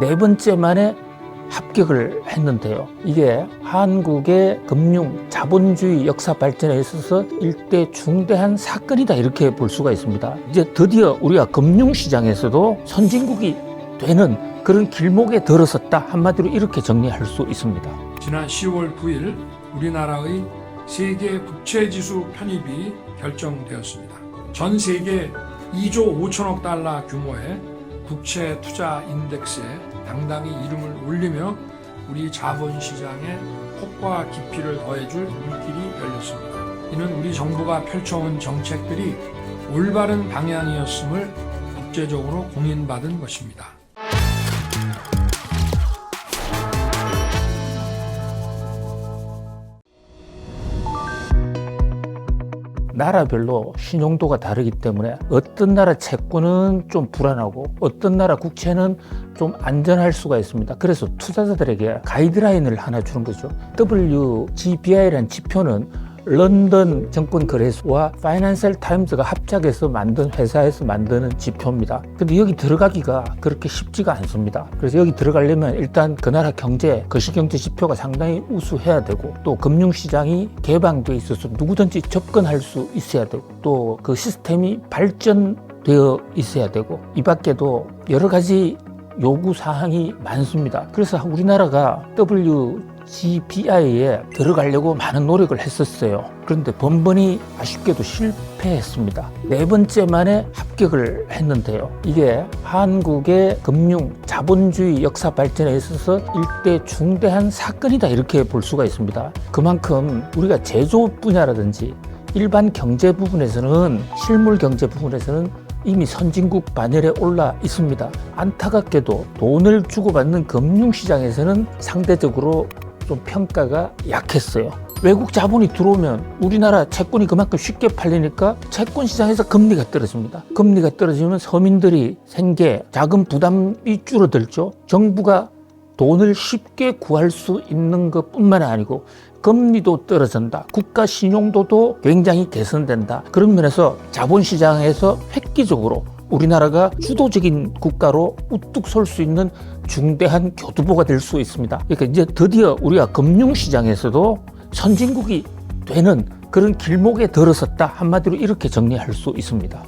네 번째 만에 합격을 했는데요. 이게 한국의 금융 자본주의 역사 발전에 있어서 일대 중대한 사건이다, 이렇게 볼 수가 있습니다. 이제 드디어 우리가 금융시장에서도 선진국이 되는 그런 길목에 들어섰다, 한마디로 이렇게 정리할 수 있습니다. 지난 10월 9일 우리나라의 세계 국채지수 편입이 결정되었습니다. 전 세계 2조 5천억 달러 규모의 국채 투자 인덱스에 당당히 이름을 올리며 우리 자본시장에 폭과 깊이를 더해줄 물길이 열렸습니다. 이는 우리 정부가 펼쳐온 정책들이 올바른 방향이었음을 국제적으로 공인받은 것입니다. 나라별로 신용도가 다르기 때문에 어떤 나라 채권은 좀 불안하고 어떤 나라 국채는 좀 안전할 수가 있습니다. 그래서 투자자들에게 가이드라인을 하나 주는 거죠. WGBI라는 지표는 런던 증권거래소와 파이낸셜 타임즈가 합작해서 만든 회사에서 만드는 지표입니다. 근데 여기 들어가기가 그렇게 쉽지가 않습니다. 그래서 여기 들어가려면 일단 그 나라 경제, 거시경제 지표가 상당히 우수해야 되고, 또 금융시장이 개방되어 있어서 누구든지 접근할 수 있어야 되고, 또 그 시스템이 발전되어 있어야 되고, 이 밖에도 여러 가지 요구사항이 많습니다. 그래서 우리나라가 WGBI에 들어가려고 많은 노력을 했었어요. 그런데 번번이 아쉽게도 실패했습니다. 네 번째 만에 합격을 했는데요. 이게 한국의 금융 자본주의 역사 발전에 있어서 일대 중대한 사건이다, 이렇게 볼 수가 있습니다. 그만큼 우리가 제조 분야라든지 일반 경제 부분에서는, 실물 경제 부분에서는 이미 선진국 반열에 올라 있습니다. 안타깝게도 돈을 주고받는 금융시장에서는 상대적으로 좀 평가가 약했어요. 외국 자본이 들어오면 우리나라 채권이 그만큼 쉽게 팔리니까 채권 시장에서 금리가 떨어집니다. 금리가 떨어지면 서민들이 생계, 자금 부담이 줄어들죠. 정부가 돈을 쉽게 구할 수 있는 것뿐만 아니고 금리도 떨어진다. 국가 신용도도 굉장히 개선된다. 그런 면에서 자본시장에서 획기적으로 우리나라가 주도적인 국가로 우뚝 설 수 있는 중대한 교두보가 될 수 있습니다. 그러니까 이제 드디어 우리가 금융시장에서도 선진국이 되는 그런 길목에 들어섰다, 한마디로 이렇게 정리할 수 있습니다.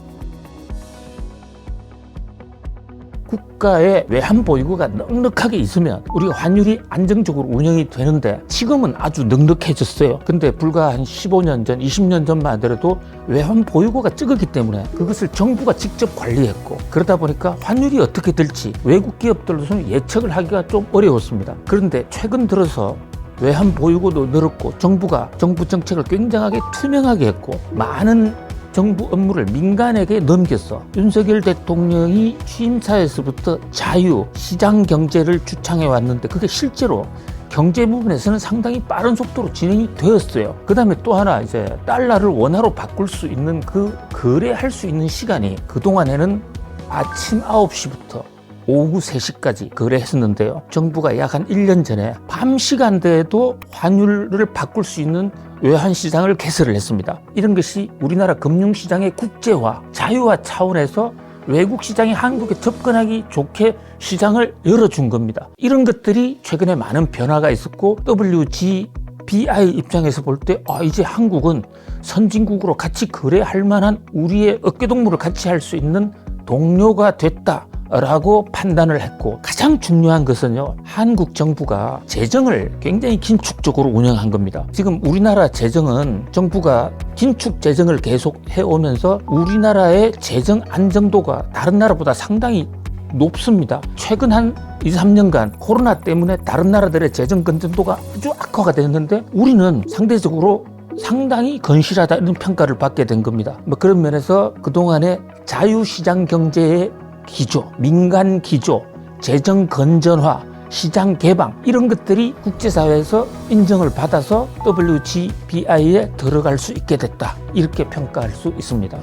국가의 외환 보유고가 넉넉하게 있으면 우리가 환율이 안정적으로 운영이 되는데, 지금은 아주 넉넉해졌어요. 근데 불과 한 15년 전, 20년 전만 하더라도 외환 보유고가 적었기 때문에 그것을 정부가 직접 관리했고, 그러다 보니까 환율이 어떻게 될지 외국 기업들로서는 예측을 하기가 좀 어려웠습니다. 그런데 최근 들어서 외환 보유고도 늘었고, 정부가 정부 정책을 굉장하게 투명하게 했고, 많은 정부 업무를 민간에게 넘겼어. 윤석열 대통령이 취임사에서부터 자유, 시장 경제를 주창해 왔는데 그게 실제로 경제 부분에서는 상당히 빠른 속도로 진행이 되었어요. 그 다음에 또 하나, 이제 달러를 원화로 바꿀 수 있는 그 거래할 수 있는 시간이 그동안에는 아침 9시부터 오후 3시까지 거래했었는데요. 정부가 약 한 1년 전에 밤 시간대에도 환율을 바꿀 수 있는 외환시장을 개설을 했습니다. 이런 것이 우리나라 금융시장의 국제화, 자유화 차원에서 외국 시장이 한국에 접근하기 좋게 시장을 열어준 겁니다. 이런 것들이 최근에 많은 변화가 있었고, WGBI 입장에서 볼 때 이제 한국은 선진국으로 같이 거래할 만한, 우리의 어깨동무를 같이 할 수 있는 동료가 됐다 라고 판단을 했고, 가장 중요한 것은요, 한국 정부가 재정을 굉장히 긴축적으로 운영한 겁니다. 지금 우리나라 재정은 정부가 긴축 재정을 계속 해오면서 우리나라의 재정 안정도가 다른 나라보다 상당히 높습니다. 최근 한 2, 3년간 코로나 때문에 다른 나라들의 재정 건전도가 아주 악화가 됐는데 우리는 상대적으로 상당히 건실하다, 이런 평가를 받게 된 겁니다. 그런 면에서 그동안의 자유시장 경제의 기조, 민간 기조, 재정 건전화, 시장 개방, 이런 것들이 국제사회에서 인정을 받아서 WGBI에 들어갈 수 있게 됐다, 이렇게 평가할 수 있습니다.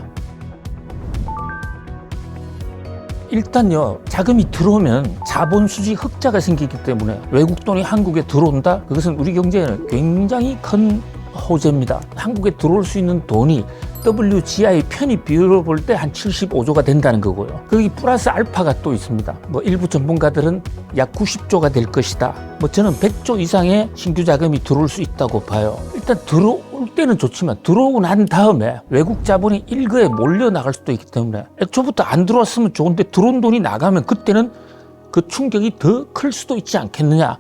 일단요, 자금이 들어오면 자본 수지 흑자가 생기기 때문에 외국 돈이 한국에 들어온다? 그것은 우리 경제에는 굉장히 큰 호재입니다. 한국에 들어올 수 있는 돈이 WGI 편입 비율을 볼 때 한 75조가 된다는 거고요. 거기 플러스 알파가 또 있습니다. 뭐 일부 전문가들은 약 90조가 될 것이다. 뭐 저는 100조 이상의 신규 자금이 들어올 수 있다고 봐요. 일단 들어올 때는 좋지만 들어오고 난 다음에 외국 자본이 일거에 몰려 나갈 수도 있기 때문에 애초부터 안 들어왔으면 좋은데 들어온 돈이 나가면 그때는 그 충격이 더 클 수도 있지 않겠느냐,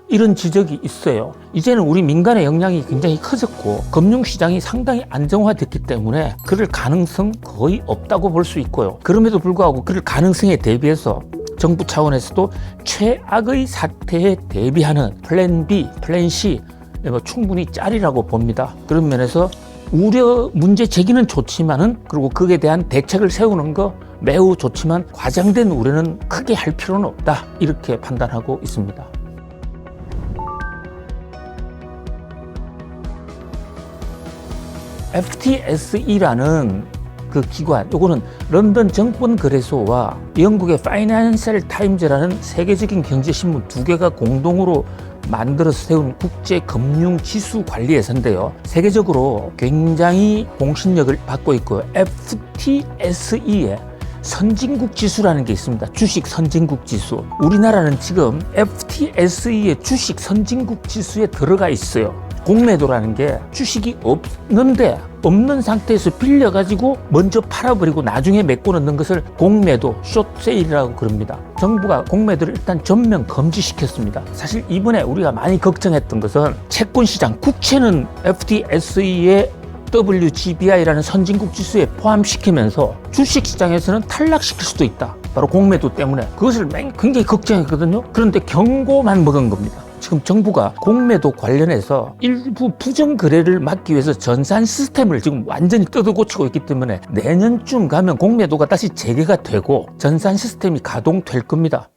이런 지적이 있어요. 이제는 우리 민간의 역량이 굉장히 커졌고 금융시장이 상당히 안정화됐기 때문에 그럴 가능성 거의 없다고 볼 수 있고요. 그럼에도 불구하고 그럴 가능성에 대비해서 정부 차원에서도 최악의 사태에 대비하는 플랜 B, 플랜 C 충분히 짤이라고 봅니다. 그런 면에서 우려 문제 제기는 좋지만은, 그리고 그에 대한 대책을 세우는 거 매우 좋지만 과장된 우려는 크게 할 필요는 없다, 이렇게 판단하고 있습니다. FTSE라는 그 기관, 요거는 런던 정권거래소와 영국의 파이낸셜 타임즈라는 세계적인 경제신문 두 개가 공동으로 만들어서 세운 국제금융지수관리회사인데요. 세계적으로 굉장히 공신력을 받고 있고, FTSE의 선진국 지수라는 게 있습니다. 주식 선진국 지수. 우리나라는 지금 FTSE의 주식 선진국 지수에 들어가 있어요. 공매도라는 게 주식이 없는 상태에서 빌려가지고 먼저 팔아버리고 나중에 메꿔 넣는 것을 공매도, 숏세일이라고 그럽니다. 정부가 공매도를 일단 전면 금지시켰습니다. 사실 이번에 우리가 많이 걱정했던 것은 채권시장, 국채는 FTSE의 WGBI라는 선진국 지수에 포함시키면서 주식시장에서는 탈락시킬 수도 있다. 바로 공매도 때문에. 그것을 굉장히 걱정했거든요. 그런데 경고만 먹은 겁니다. 지금 정부가 공매도 관련해서 일부 부정 거래를 막기 위해서 전산 시스템을 지금 완전히 뜯어고치고 있기 때문에 내년쯤 가면 공매도가 다시 재개가 되고 전산 시스템이 가동될 겁니다.